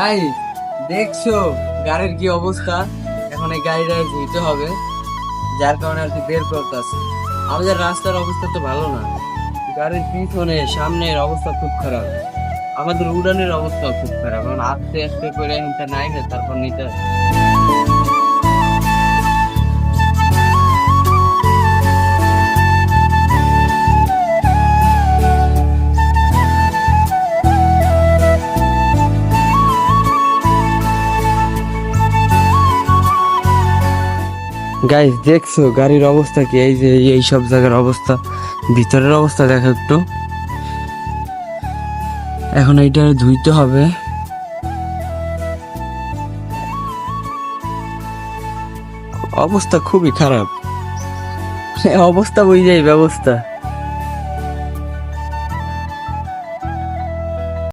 Guys, দেখছো গাড়ির কি অবস্থা? এখন এই গাড়িটা ধুইতে হবে, যার কারণে আর কি বের করতেছে। আমাদের রাস্তার অবস্থা তো ভালো না, গাড়ির পিছনে সামনের অবস্থা খুব খারাপ। আমাদের উড়ানের অবস্থা খুব খারাপ, কারণ আস্তে আস্তে করে এটা নাই না, তারপর নিতে হবে। গাইস, দেখছো গাড়ির অবস্থা কি? এই যে এই সব জায়গার অবস্থা, ভিতরের অবস্থা দেখো একটু। এখন এইটা ধুইতে হবে। অবস্থা খুবই খারাপ, অবস্থা বুঝাই ব্যবস্থা।